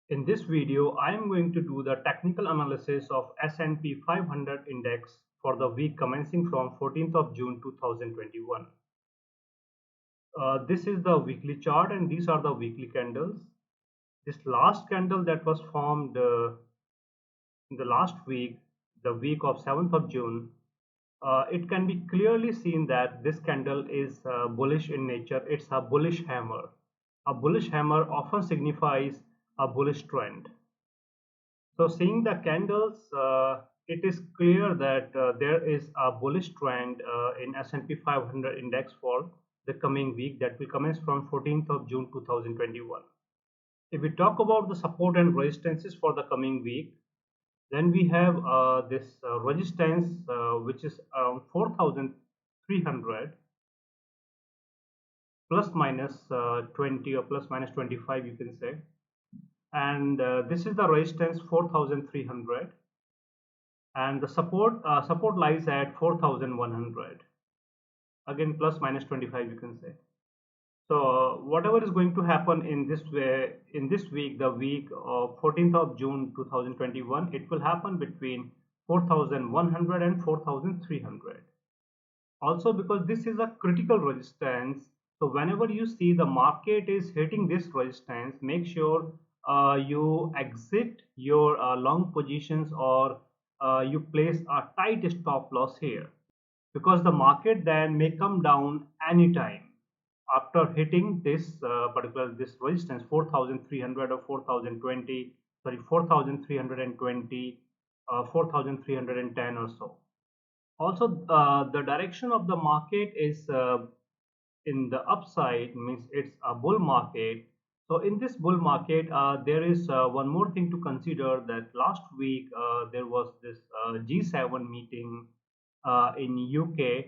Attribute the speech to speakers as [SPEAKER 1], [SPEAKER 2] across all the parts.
[SPEAKER 1] In this video, I am going to do the technical analysis of S&P 500 index for the week commencing from 14th of June 2021. This is the weekly chart and these are the weekly candles. This last candle that was formed in the last week, the week of 7th of June, it can be clearly seen that this candle is bullish in nature. It's a bullish hammer. A bullish hammer often signifies a bullish trend. So seeing the candles, it is clear that there is a bullish trend in S&P 500 index for the coming week that will commence from 14th of June 2021. If we talk about the support and resistances for the coming week, then we have this resistance which is around 4,300 plus minus 20 or plus minus 25 you can say, and this is the resistance 4,300 and the support lies at 4,100, again plus minus 25 you can say. So whatever is going to happen in this way in this week, the week of 14th of June 2021, it will happen between 4,100 and 4,300. Also because this is a critical resistance, so whenever you see the market is hitting this resistance, make sure you exit your long positions or you place a tight stop loss here, because the market then may come down anytime after hitting this particular this resistance 4,300 or 4,020, sorry 4,320, 4,310 or so. Also the direction of the market is in the upside, means it's a bull market. So in this bull market there is one more thing to consider, that last week there was this G7 meeting in UK,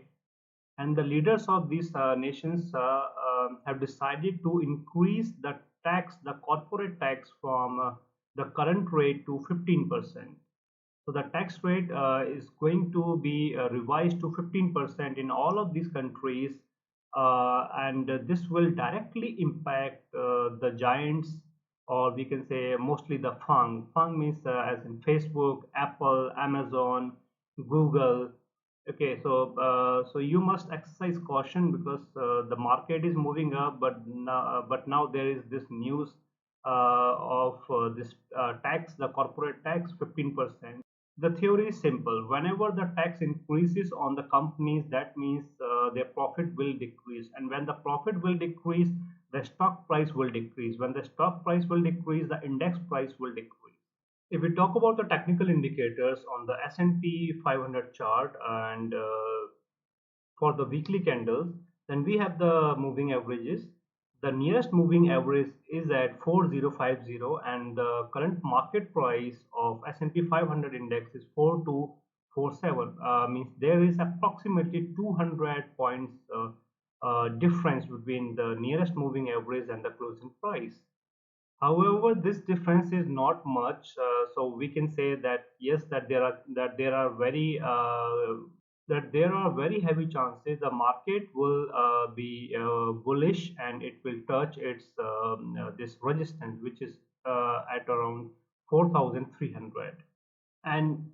[SPEAKER 1] and the leaders of these nations have decided to increase the tax, the corporate tax, from the current rate to 15%. So the tax rate is going to be revised to 15% in all of these countries, and this will directly impact the giants, or we can say mostly the FANG. FANG means as in Facebook, Apple, Amazon, Google. Okay, so so you must exercise caution because the market is moving up, but now there is this news of this tax, the corporate tax, 15%. The theory is simple. Whenever the tax increases on the companies, that means their profit will decrease, and when the profit will decrease, the stock price will decrease. When the stock price will decrease, the index price will decrease. If we talk about the technical indicators on the S&P 500 chart and for the weekly candles, then we have the moving averages. The nearest moving average is at 4050, and the current market price of S&P 500 index is 4247. Means there is approximately 200 points difference between the nearest moving average and the closing price. However, this difference is not much, so we can say that yes, that there are very heavy chances the market will be bullish and it will touch its this resistance, which is at around 4,300. And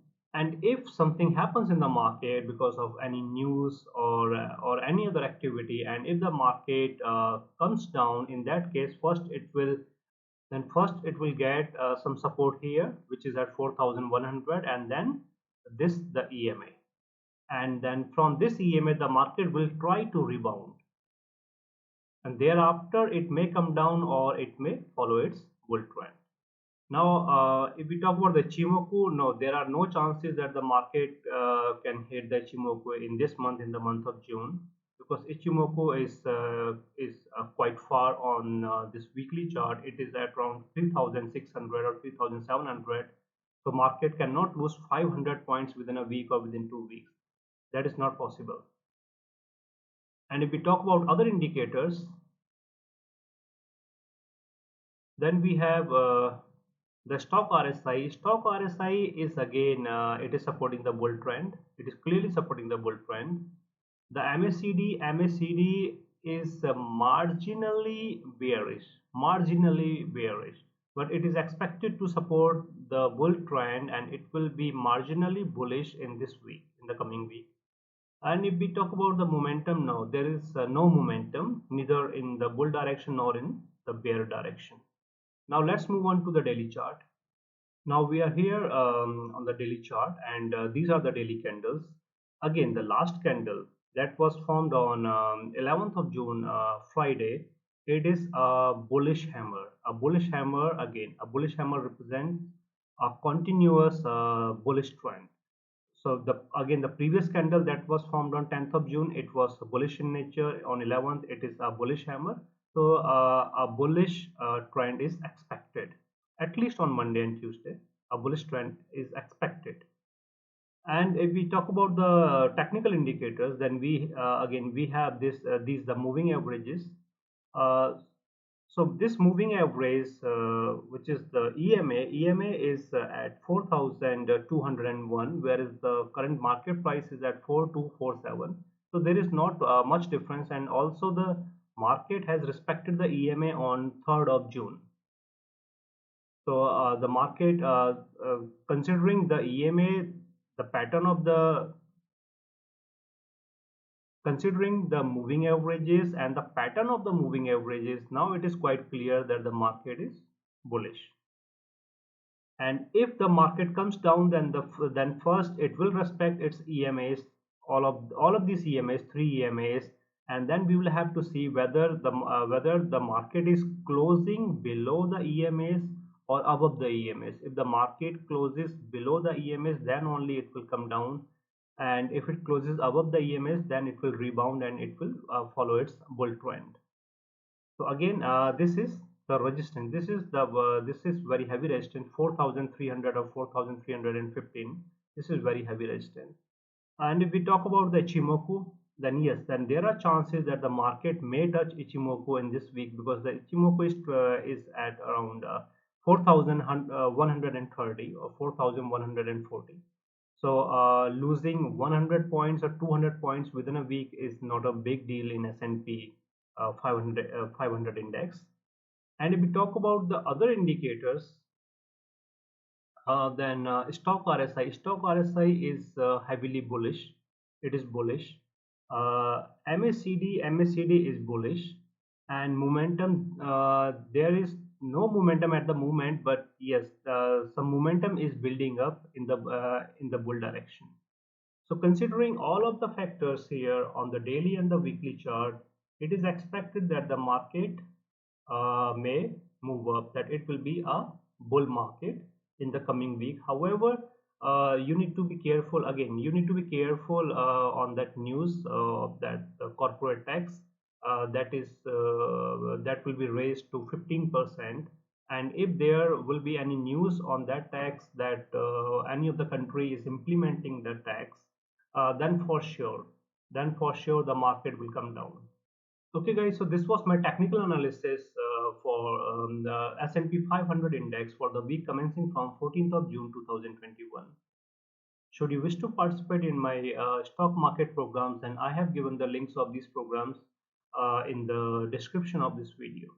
[SPEAKER 1] if something happens in the market because of any news or any other activity, and if the market comes down, in that case first it will get some support here, which is at 4,100, and then this the EMA, and then from this EMA the market will try to rebound, and thereafter it may come down or it may follow its bull trend. Now if we talk about the Ichimoku, no, there are no chances that the market can hit the Ichimoku in this month, in the month of June, because Ichimoku is quite far on this weekly chart. It is at around 3,600 or 3,700. So market cannot lose 500 points within a week or within 2 weeks. That is not possible. And if we talk about other indicators, then we have the stock RSI. Stock RSI is again it is supporting the bull trend. It is clearly supporting the bull trend. The MACD is marginally bearish. Marginally bearish. but it is expected to support the bull trend, and it will be marginally bullish in this week, in the coming week. And if we talk about the momentum now, there is no momentum, neither in the bull direction nor in the bear direction. Now let's move on to the daily chart. Now we are here on the daily chart, and these are the daily candles. Again, the last candle that was formed on 11th of June, Friday, it is a bullish hammer. A bullish hammer, again, a bullish hammer represents a continuous bullish trend. So the previous candle that was formed on 10th of June, it was bullish in nature. On 11th, it is a bullish hammer. So a bullish trend is expected, at least on Monday and Tuesday. A bullish trend is expected. And if we talk about the technical indicators, then we again we have these the moving averages. Uh, so this moving average, which is the EMA is at 4,201, whereas the current market price is at 4,247. So there is not much difference, and also the market has respected the EMA on 3rd of June. So the market, considering the EMA, the pattern of the considering the moving averages and the pattern of the moving averages, now it is quite clear that the market is bullish. And if the market comes down, then first it will respect its EMAs, all of these EMAs, three EMAs, and then we will have to see whether the market is closing below the EMAs or above the EMAs. If the market closes below the EMAs, then only it will come down, and if it closes above the EMAs, then it will rebound and it will follow its bull trend. So again, this is the resistance. This is very heavy resistance, 4,300 or 4,315. This is very heavy resistance. And if we talk about the Ichimoku, then yes, then there are chances that the market may touch Ichimoku in this week, because the Ichimoku is at around 4,130 or 4,140. So losing 100 points or 200 points within a week is not a big deal in S&P 500 index. And if we talk about the other indicators, then stock RSI is heavily bullish. It is bullish. MACD is bullish, and momentum, there is no momentum at the moment, but yes, some momentum is building up in the bull direction. So considering all of the factors here on the daily and the weekly chart, it is expected that the market may move up, that it will be a bull market in the coming week. However, you need to be careful. Again, you need to be careful on that news of that corporate tax that will be raised to 15%. And if there will be any news on that tax, that any of the country is implementing the tax, then for sure the market will come down. Okay guys, so this was my technical analysis for the S&P 500 index for the week commencing from 14th of June 2021. Should you wish to participate in my stock market programs, then I have given the links of these programs in the description of this video.